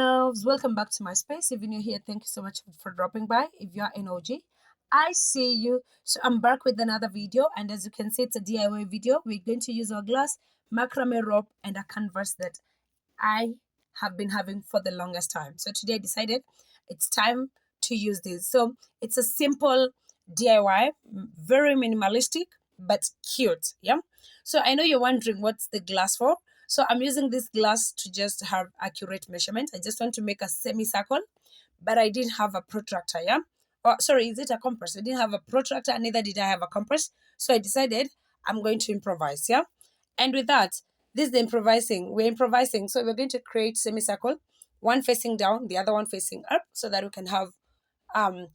loves, welcome back to my space. If you're new here, thank you so much for dropping by. If you are an OG, I see you. So I'm back with another video, and as you can see, it's a DIY video. We're going to use our glass, macrame rope, and a canvas that I have been having for the longest time. So today I decided it's time to use this. So it's a simple DIY, very minimalistic but cute. Yeah. So I know you're wondering what's the glass for. So I'm using this glass to just have accurate measurement. I just want to make a semicircle, but I didn't have a protractor. Yeah. Oh, sorry, is it a compass? I didn't have a protractor, neither did I have a compass. So I decided I'm going to improvise. Yeah. And with that, this is the improvising. We're improvising. So we're going to create semicircle, one facing down, the other one facing up, so that we can have um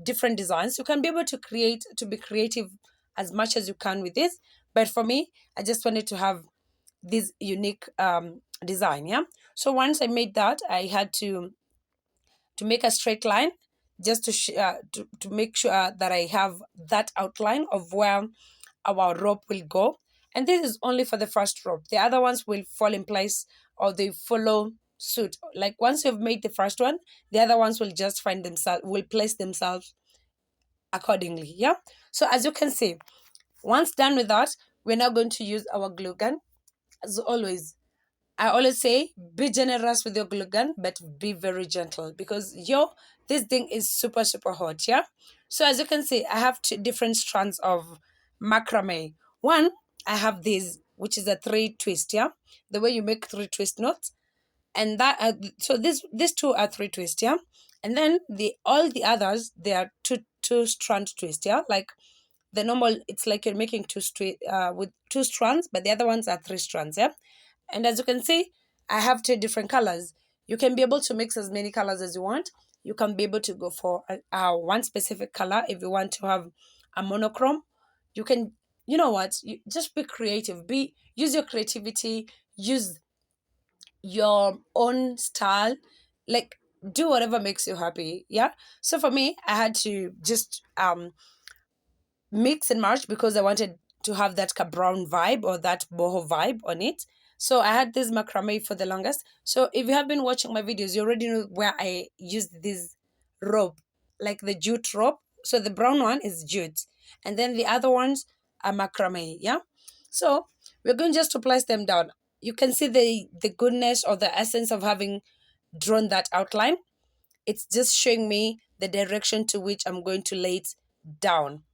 different designs. You can be able to be creative as much as you can with this. But for me, I just wanted to have this unique design. Yeah. So once I made that, I had to make a straight line just to make sure that I have that outline of where our rope will go. And this is only for the first rope. The other ones will fall in place or they follow suit. Like once you've made the first one, the other ones will just will place themselves accordingly. Yeah. So as you can see, once done with that, we're now going to use our glue gun. As always, I always say be generous with your glue gun, but be very gentle because this thing is super, super hot. Yeah. So as you can see, I have two different strands of macrame. One, I have this, which is a three twist. Yeah. The way you make three twist knots. And that, so these two are three twist. Yeah. And then all the others, they are two strand twist. Yeah. Like the normal, it's like you're making with two strands, but the other ones are three strands. Yeah. And as you can see, I have two different colors. You can be able to mix as many colors as you want. You can be able to go for one specific color if you want to have a monochrome. You can, you know what, you just be creative. Use your creativity, use your own style. Like do whatever makes you happy. Yeah. So for me, I had to just mix and match because I wanted to have that brown vibe or that boho vibe on it. So I had this macrame for the longest. So if you have been watching my videos, you already know where I used this rope, like the jute rope. So the brown one is jute, and then the other ones are macrame. Yeah. So we're going just to place them down. You can see the goodness or the essence of having drawn that outline. It's just showing me the direction to which I'm going to lay it down.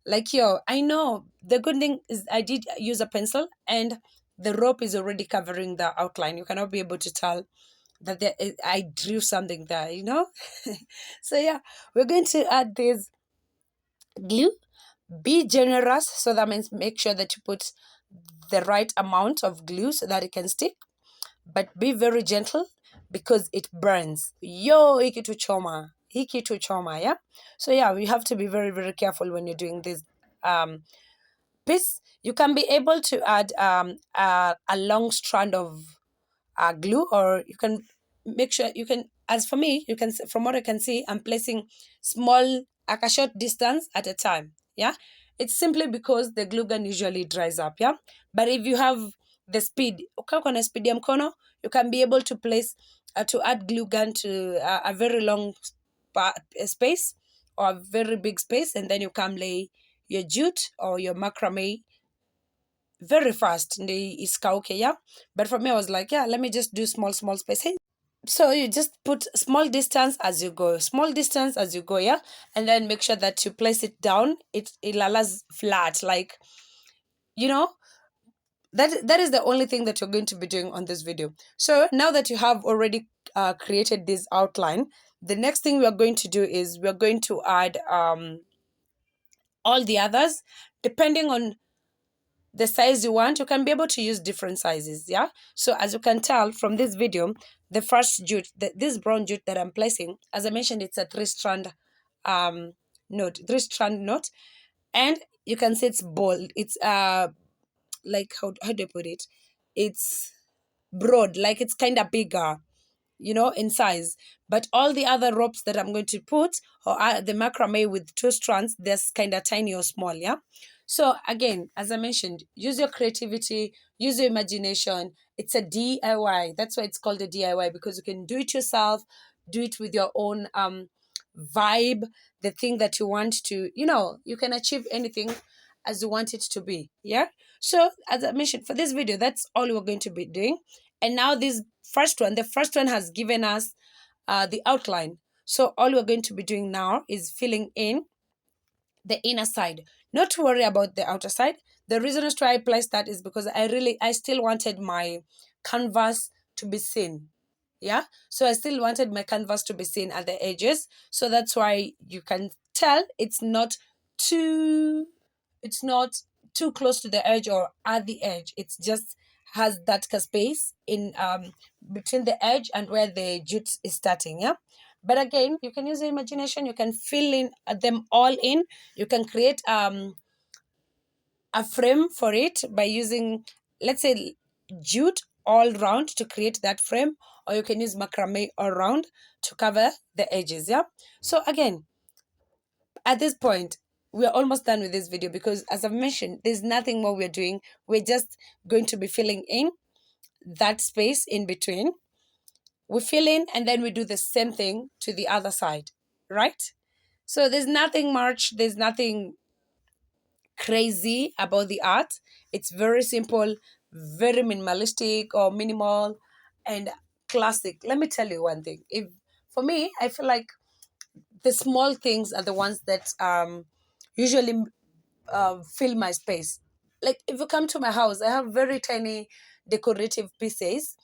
Like, I know the good thing is I did use a pencil and the rope is already covering the outline. You cannot be able to tell that I drew something there. So yeah, we're going to add this glue. Be generous, so that means make sure that you put the right amount of glue so that it can stick, but be very gentle because it burns. Hiki to choma, yeah. So yeah, we have to be very, very careful when you're doing this piece. You can be able to add a long strand of glue, or you can make sure you can. As for me, you can, from what I can see, I'm placing small, like a short distance at a time. Yeah, it's simply because the glue gun usually dries up. Yeah, but if you have the speed, ukiwa speed ya mkono, you can be able to place to add glue gun to a very long space or a very big space, and then you can lay your jute or your macrame very fast and iskauke. Yeah, but for me I was like, yeah, let me just do small spaces. So you just put small distance as you go, yeah, and then make sure that you place it down. It lalas flat, like, you know that is the only thing that you're going to be doing on this video. So now that you have already created this outline, the next thing we are going to do is we're going to add all the others depending on the size you want. You can be able to use different sizes. Yeah. So as you can tell from this video, the first jute, this brown jute that I'm placing, as I mentioned, it's a three strand knot, and you can see it's bold. It's like, how do I put it? It's broad, like it's kind of bigger, in size. But all the other ropes that I'm going to put, or the macrame with two strands, they're kind of tiny or small. Yeah. So again, as I mentioned, use your creativity, use your imagination. It's a DIY. That's why it's called a DIY, because you can do it yourself, do it with your own vibe, the thing that you want to, you can achieve anything as you want it to be. Yeah. So as I mentioned, for this video, that's all we're going to be doing. And now this the first one has given us the outline. So all we're going to be doing now is filling in the inner side. Not to worry about the outer side. The reason as to why I placed that is because I still wanted my canvas to be seen. Yeah. So I still wanted my canvas to be seen at the edges. So that's why you can tell too it's not too close to the edge or at the edge. It's just has that space in between the edge and where the jute is starting. Yeah. But again, you can use your imagination. You can fill in them all in. You can create a frame for it by using, let's say, jute all round to create that frame, or you can use macrame all round to cover the edges. Yeah. So again, at this point, we're almost done with this video, because as I've mentioned, there's nothing more we're doing. We're just going to be filling in that space in between. We fill in and then we do the same thing to the other side, right? So there's nothing much, there's nothing crazy about the art. It's very simple, very minimalistic or minimal and classic. Let me tell you one thing. If for me, I feel like the small things are the ones that usually fill my space. Like if you come to my house, I have very tiny decorative pieces.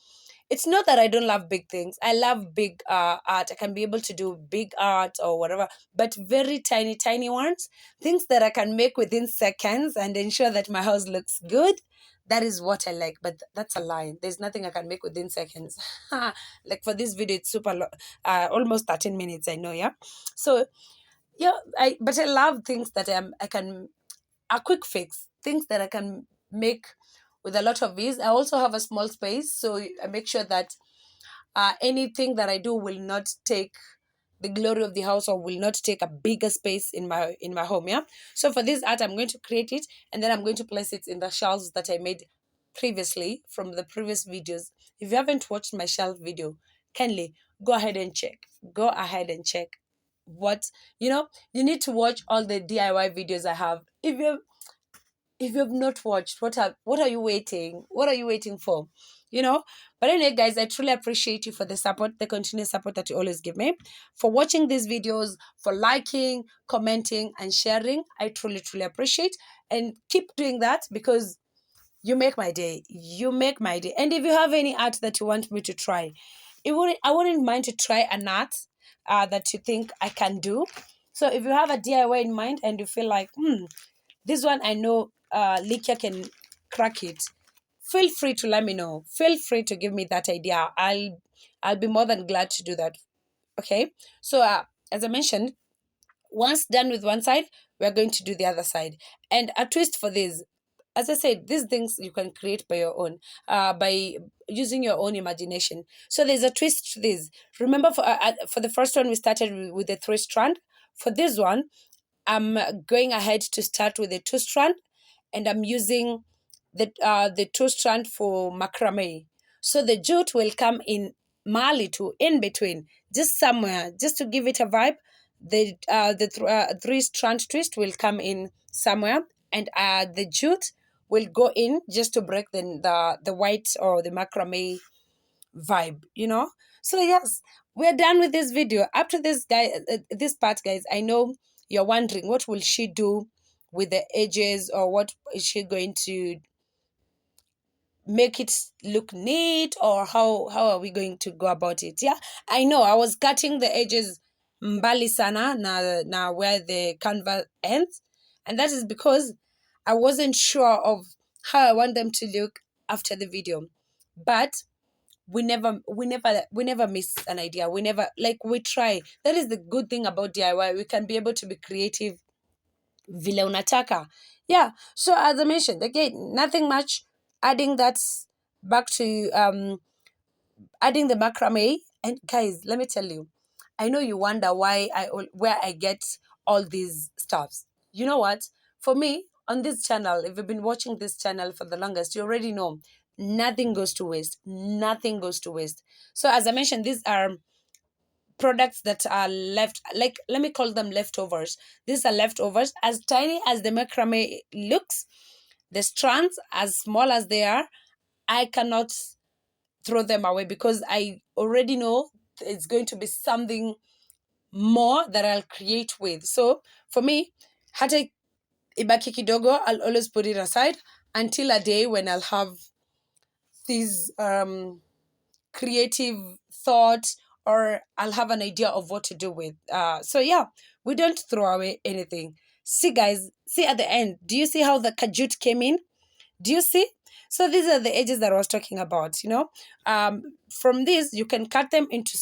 It's not that I don't love big things. I love big art. I can be able to do big art or whatever, but very tiny, tiny ones, things that I can make within seconds and ensure that my house looks good. That is what I like, but that's a lie. There's nothing I can make within seconds. Like for this video, it's almost 13 minutes. I know, yeah. So yeah, but I love things that I can a quick fix, things that I can make with a lot of ease. I also have a small space, so I make sure that anything that I do will not take the glory of the house or will not take a bigger space in my home. Yeah. So for this art, I'm going to create it and then I'm going to place it in the shelves that I made previously from the previous videos. If you haven't watched my shelf video, kindly go ahead and check. Go ahead and check what you need to watch all the DIY videos I have. If you've not watched, what are you waiting? What are you waiting for? You know? But anyway, guys, I truly appreciate you for the support, the continuous support that you always give me, for watching these videos, for liking, commenting, and sharing. I truly, truly appreciate. And keep doing that, because you make my day. You make my day. And if you have any art that you want me to try, I wouldn't mind to try an art that you think I can do. So if you have a DIY in mind and you feel like, this one I know Likia can crack it, feel free to let me know. Feel free to give me that idea. I'll be more than glad to do that. Okay. So as I mentioned, once done with one side, we're going to do the other side. And a twist for this, as I said, these things you can create by your own, by using your own imagination. So there's a twist to this. Remember, for the first one, we started with the 3-strand. For this one, I'm going ahead to start with the 2-strand, and I'm using the 2-strand for macrame. So the jute will come in mali to in between, just somewhere, just to give it a vibe. The 3-strand twist will come in somewhere, and the jute will go in just to break the white or the macrame vibe. So yes, we're done with this video. After this part, guys, I know you're wondering what will she do with the edges, or what is she going to make it look neat, or how are we going to go about it. Yeah, I know I was cutting the edges mbali sana na where the canvas ends, and that is because I wasn't sure of how I want them to look after the video. But we never miss an idea. We try. That is the good thing about DIY. We can be able to be creative vile unataka. Yeah. So as I mentioned, again, nothing much. Adding that back to adding the macrame. And guys, let me tell you, I know you wonder where I get all these stuffs. You know what? For me, on this channel, if you've been watching this channel for the longest, you already know nothing goes to waste. Nothing goes to waste. So as I mentioned, these are products that are left, like, let me call them leftovers. These are leftovers. As tiny as the macrame looks, the strands as small as they are, I cannot throw them away because I already know it's going to be something more that I'll create with. So for me, hata ibaki kidogo, I'll always put it aside until a day when I'll have these creative thought, or I'll have an idea of what to do with. So yeah, we don't throw away anything. See guys, see at the end, do you see how the jute came in? Do you see? So these are the edges that I was talking about, you know. From this, you can cut them into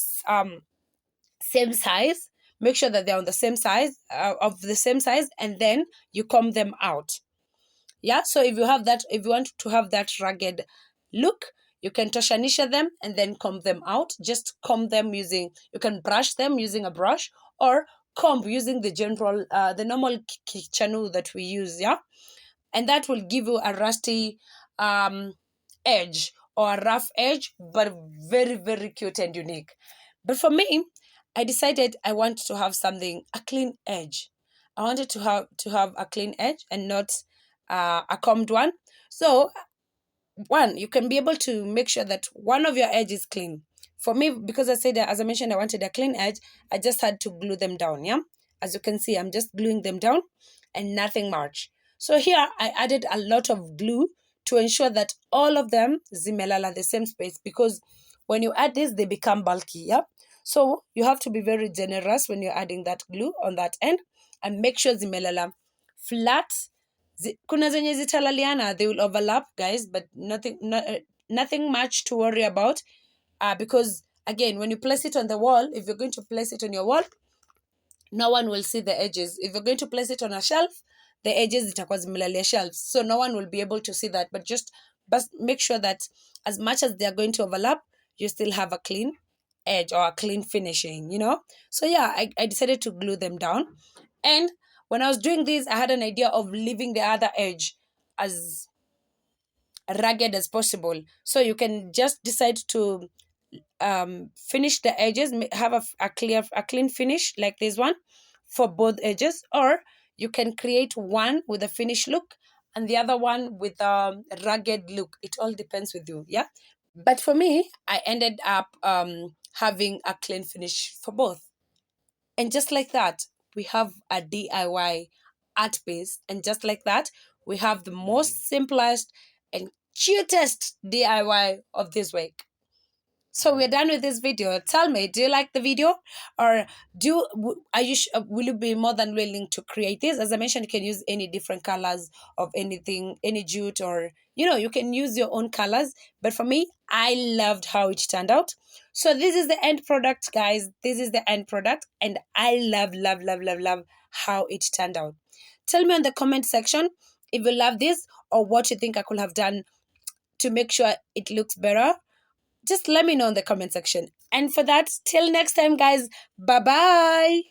same size. Make sure that they're on the same size, of the same size, and then you comb them out. Yeah, so if you have that, if you want to have that rugged look, you can toshanisha them and then comb them out. Just comb them using, you can brush them using a brush, or comb using the general the normal chanu that we use. Yeah, and that will give you a rusty um edge, or a rough edge, but very, very cute and unique. But for me, I decided I want to have something, a clean edge. I wanted to have a clean edge and not a combed one. So one, you can be able to make sure that one of your edge is clean. For me, because I said that, as I mentioned, I wanted a clean edge, I just had to glue them down. Yeah, as you can see, I'm just gluing them down and nothing much. So here I added a lot of glue to ensure that all of them zimelala the same space, because when you add this, they become bulky. Yeah, so you have to be very generous when you're adding that glue on that end, and make sure zimelala flat. Kuna zenye zitalaliana, they will overlap guys, but nothing much to worry about, because again, when you place it on the wall, if you're going to place it on your wall, no one will see the edges. If you're going to place it on a shelf, the edges zitakuwa zimelalia shelves, so no one will be able to see that. But make sure that as much as they're going to overlap, you still have a clean edge or a clean finishing, you know. So yeah, I decided to glue them down. And when I was doing this, I had an idea of leaving the other edge as rugged as possible. So you can just decide to finish the edges, have a clean finish like this one for both edges, or you can create one with a finished look and the other one with a rugged look. It all depends with you. Yeah, but for me, I ended up having a clean finish for both. And just like that, we have a DIY art piece. And just like that, we have the most simplest and cutest DIY of this week. So we're done with this video. Tell me, do you like the video, or are you will you be more than willing to create this? As I mentioned, you can use any different colors of anything, any jute, or you can use your own colors. But for me, I loved how it turned out. So this is the end product, guys. This is the end product, and I love how it turned out. Tell me in the comment section if you love this, or what you think I could have done to make sure it looks better. Just let me know in the comment section. And for that, till next time, guys, bye bye.